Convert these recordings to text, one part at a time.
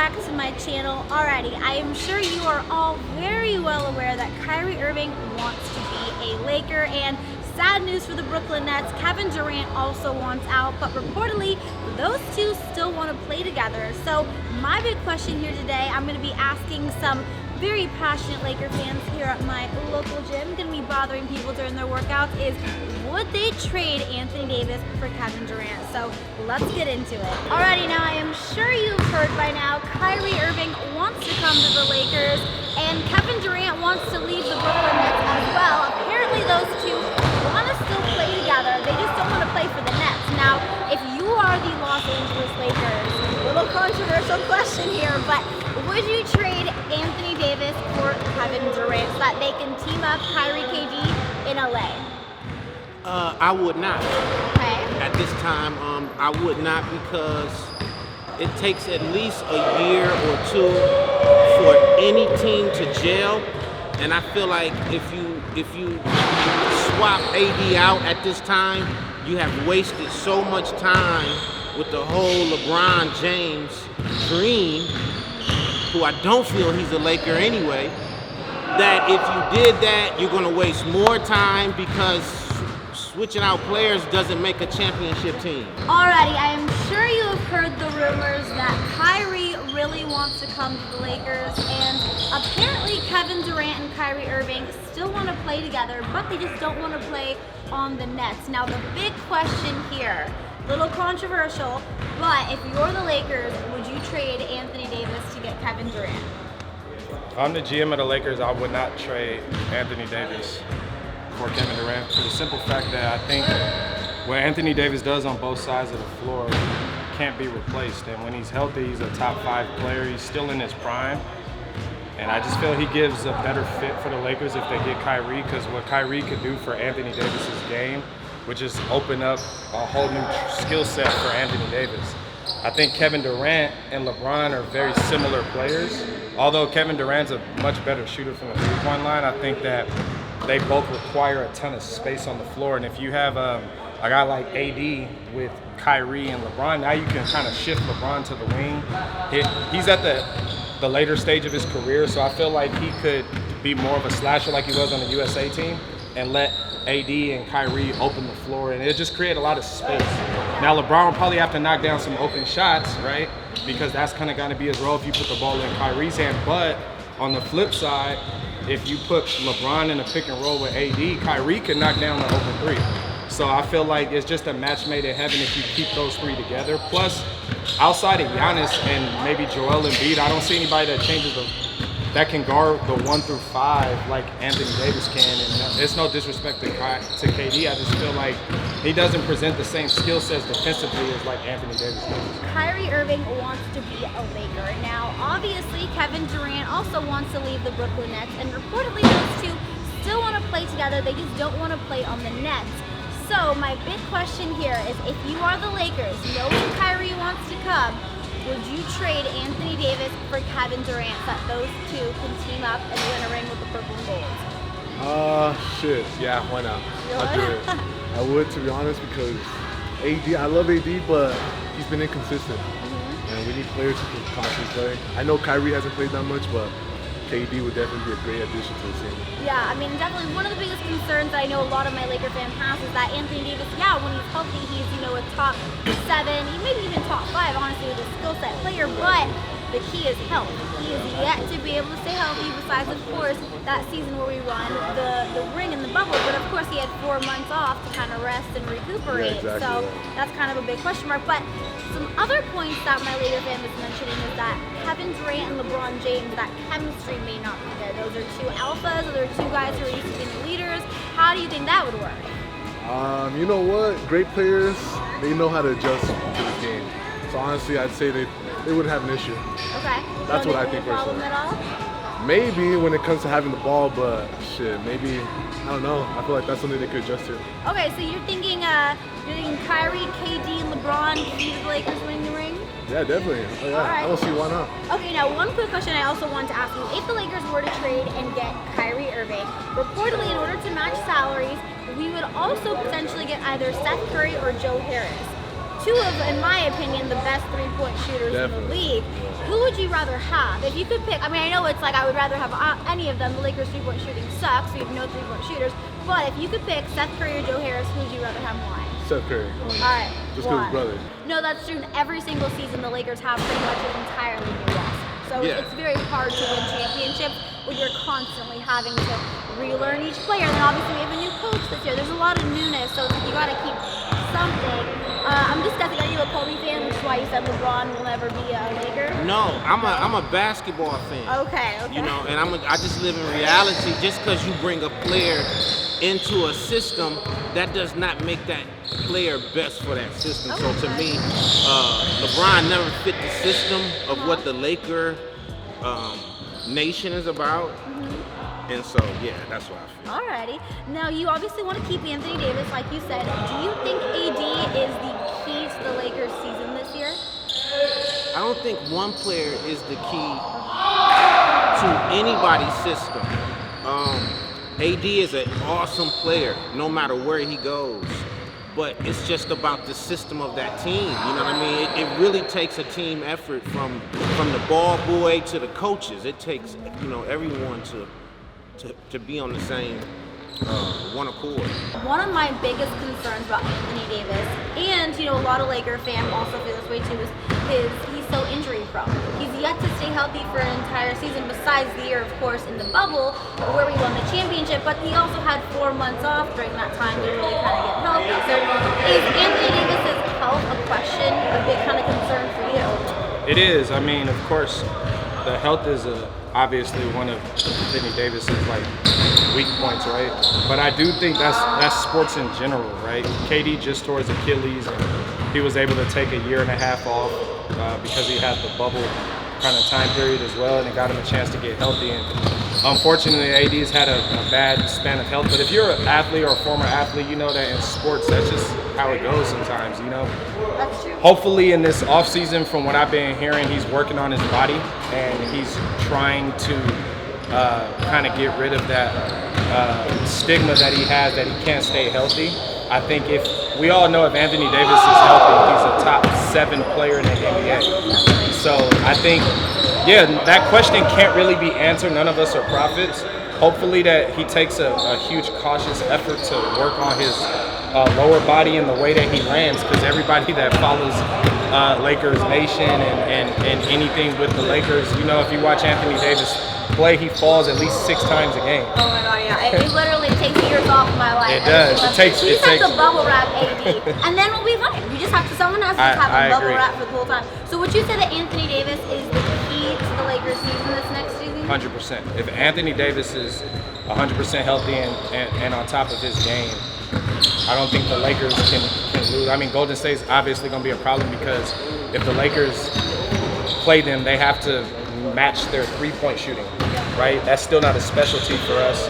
back to my channel already. I am sure you are all very well aware that Kyrie Irving wants to be a Laker, and sad news for the Brooklyn Nets, Kevin Durant also wants out, but reportedly those two still want to play together. So my big question here today, I'm going to be asking some very passionate Laker fans here at my local gym, going to be bothering people during their workouts, is would they trade Anthony Davis for Kevin Durant? So let's get into it. Alrighty, now I am sure you've heard by now, Kyrie Irving wants to come to the Lakers, and Kevin Durant wants to leave the Brooklyn Nets as well. Apparently those two want to still play together, they just don't want to play for the Nets. Now, if you are the Los Angeles Lakers, little controversial question here, but would you trade Anthony Davis for Kevin Durant so that they can team up Kyrie KD in LA? I would not. Okay. At this time, I would not, because it takes at least a year or two for any team to gel, and I feel like if you swap AD out at this time, you have wasted so much time with the whole LeBron James dream, who I don't feel he's a Laker anyway, that if you did that, you're going to waste more time, because switching out players doesn't make a championship team. Alrighty, I am sure you have heard the rumors that Kyrie really wants to come to the Lakers, and apparently Kevin Durant and Kyrie Irving still want to play together, but they just don't want to play on the Nets. Now the big question here, little controversial, but if you're the Lakers, would you trade Anthony Davis to get Kevin Durant? If I'm the GM of the Lakers, I would not trade Anthony Davis for Kevin Durant, for the simple fact that I think what Anthony Davis does on both sides of the floor can't be replaced. And when he's healthy, he's a top 5 player. He's still in his prime. And I just feel he gives a better fit for the Lakers if they get Kyrie, because what Kyrie could do for Anthony Davis's game would just open up a whole new skill set for Anthony Davis. I think Kevin Durant and LeBron are very similar players. Although Kevin Durant's a much better shooter from the three-point line, I think that they both require a ton of space on the floor. And if you have a guy like AD with Kyrie and LeBron, now you can kind of shift LeBron to the wing. He's at the later stage of his career, so I feel like he could be more of a slasher like he was on the USA team and let AD and Kyrie open the floor, and it just create a lot of space. Now LeBron will probably have to knock down some open shots, right? Because that's kind of going to be his role if you put the ball in Kyrie's hand. But on the flip side, if you put LeBron in a pick and roll with AD, Kyrie can knock down the open three. So I feel like it's just a match made in heaven if you keep those three together. Plus, outside of Giannis and maybe Joel Embiid, I don't see anybody that can guard the 1 through 5 like Anthony Davis can. And it's no disrespect to KD. I just feel like he doesn't present the same skill sets defensively as like Anthony Davis does. Kyrie Irving wants to be a Laker. Now, obviously, Kevin Durant also wants to leave the Brooklyn Nets, and reportedly those two still want to play together. They just don't want to play on the Nets. So my big question here is, if you are the Lakers, knowing Kyrie wants to come, would you trade Anthony Davis for Kevin Durant so that those two can team up and win a ring with the Purple and Gold? Shit. Yeah, why not? I'd do it. I would, to be honest, because I love AD, but he's been inconsistent. And we need players who can constantly play. I know Kyrie hasn't played that much, but KD would definitely be a great addition to the team. Yeah, I mean, definitely one of the biggest concerns I know a lot of my Laker fans have is that Anthony Davis, yeah, when he's healthy, he's, a top 7, maybe even top 5, honestly, with a skill set player, but the key is health. He is yet to be able to stay healthy, besides, of course, that season where we won the ring in the bubble, but of course he had 4 months off to kind of rest and recuperate, yeah, exactly, so that's kind of a big question mark. But some other points that my Laker fan was mentioning is that Kevin Durant and LeBron James, that chemistry may not be there. Those are 2 alphas, those are 2 guys who are used to being leaders. How do you think that would work? You know what? Great players, they know how to adjust to the game. So honestly, I'd say they wouldn't have an issue. Okay. That's what I think personally. personally. Problem at all? Maybe when it comes to having the ball, but shit, maybe, I don't know. I feel like that's something they could adjust to. Okay, so you're thinking Kyrie, KD, and LeBron lead the Lakers winning the ring? Yeah, definitely. Oh, yeah. Right. I don't see why not. Okay, now one quick question I also wanted to ask you. If the Lakers were to trade and get Kyrie Irving, reportedly in order to match salaries, we would also potentially get either Seth Curry or Joe Harris. two of, in my opinion, the best three-point shooters in the league. Who would you rather have? If you could pick, I mean, I know it's like I would rather have any of them. The Lakers three-point shooting sucks, so you have no three-point shooters. But if you could pick Seth Curry or Joe Harris, who would you rather have and why? Seth Curry. All right. Just because his brother. No, that's true. Every single season, the Lakers have pretty much an entirely new roster. So it's very hard to win championships when you're constantly having to relearn each player. And then obviously we have a new coach this year. There's a lot of newness, so it's like you got to keep something. I'm just guessing, are you a Kobe fan, which is why you said LeBron will never be a Laker? No, I'm a basketball fan. Okay. You know, and I just live in reality. Just because you bring a player into a system, that does not make that player best for that system. So to me, LeBron never fit the system of what the Laker nation is about. And so, yeah, that's what I feel. Alrighty. Now, you obviously want to keep Anthony Davis, like you said. Do you think AD is the key to the Lakers' season this year? I don't think one player is the key to anybody's system. AD is an awesome player, no matter where he goes. But it's just about the system of that team. You know what I mean? It really takes a team effort from the ball boy to the coaches. It takes, everyone to be on the same one accord. One of my biggest concerns about Anthony Davis, and a lot of Laker fans also feel this way too, is he's so injury prone. He's yet to stay healthy for an entire season, besides the year, of course, in the bubble where we won the championship. But he also had 4 months off during that time to really kind of get healthy. So is Anthony Davis's health a question, a big kind of concern for you? It is. I mean, of course, the health is obviously one of Anthony Davis's weak points, right? But I do think that's sports in general, right? KD just tore his Achilles, and he was able to take a year and a half off because he had the bubble kind of time period as well, and it got him a chance to get healthy. And unfortunately, AD's had a bad span of health. But if you're an athlete or a former athlete, you know that in sports, that's just how it goes sometimes, That's true. Hopefully in this offseason, from what I've been hearing, he's working on his body and he's trying to kind of get rid of that stigma that he has that he can't stay healthy. I think if we all know if Anthony Davis is healthy, he's a top 7 player in the NBA. So I think, that question can't really be answered. None of us are prophets. Hopefully that he takes a huge cautious effort to work on his lower body and the way that he lands, because everybody that follows Lakers Nation and anything with the Lakers, if you watch Anthony Davis play, he falls at least 6 times a game. Oh my god, yeah. It literally takes years off of my life. It does. You just have to bubble wrap AD, and then we'll be fine. You just have to, someone else has to have a bubble wrap for the whole time. So would you say that Anthony Davis is the key to the Lakers season this next season? 100%. If Anthony Davis is 100% healthy and on top of his game, I don't think the Lakers can lose. I mean, Golden State's obviously going to be a problem because if the Lakers play them, they have to match their three-point shooting, right? That's still not a specialty for us.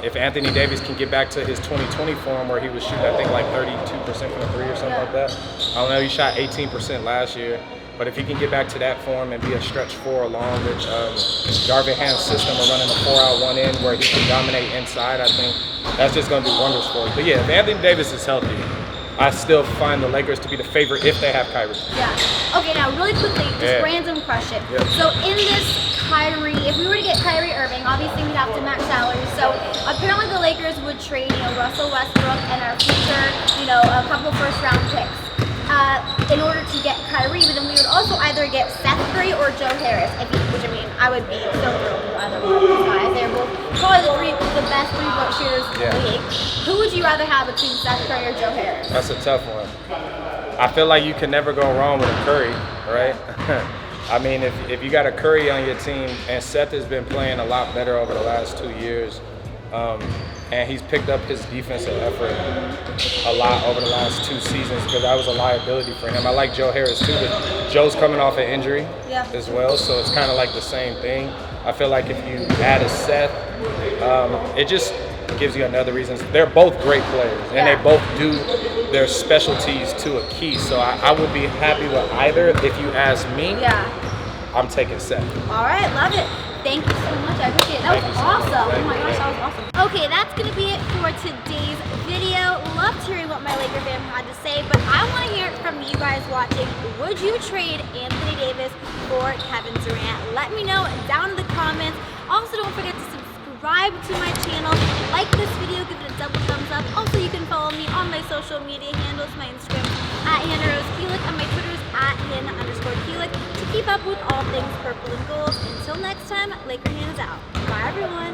If Anthony Davis can get back to his 2020 form where he was shooting, I think 32% from the three or something like that. I don't know, he shot 18% last year. But if he can get back to that form and be a stretch 4 along with Darvin Ham's system of running a 4-out 1-in where he can dominate inside, I think that's just going to do wonders for us. But yeah, if Anthony Davis is healthy, I still find the Lakers to be the favorite if they have Kyrie. Yeah. Okay, now really quickly, just random question. Yeah. So in this Kyrie, if we were to get Kyrie Irving, obviously we'd have to match salaries. So apparently the Lakers would trade, Russell Westbrook and our future, a couple first-round picks in order to get Kyrie. But then we would also either get Seth Curry or Joe Harris, which I would be so thrilled with either one of these guys. They're both probably the best three-point shooters in the league. Who would you rather have between Seth Curry or Joe Harris? That's a tough one. I feel like you can never go wrong with a Curry, right? I mean, if you got a Curry on your team, and Seth has been playing a lot better over the last 2 years, and he's picked up his defensive effort a lot over the last 2 seasons because that was a liability for him. I like Joe Harris too, but Joe's coming off an injury as well, so it's kind of like the same thing. I feel like if you add a Seth, it just gives you another reason. They're both great players, and they both do their specialties to a key. So I would be happy with either. If you ask me, I'm taking Seth. All right, love it. Thank you so much. I appreciate it. That was awesome. Oh my gosh, that was awesome. Okay, that's going to be it for today's video. Loved hearing what my Laker fam had to say, but I want to hear it from you guys watching. Would you trade Anthony Davis for Kevin Durant? Let me know down in the comments. Also, don't forget to subscribe to my channel. Like this video, give it a double thumbs up. Also, you can follow me on my social media handles, my Instagram at Hannah Rose Keelik, and my Twitter is at Hannah_Keelik to keep up with all things purple and gold. Until next time, Laker Hannah's out. Bye, everyone.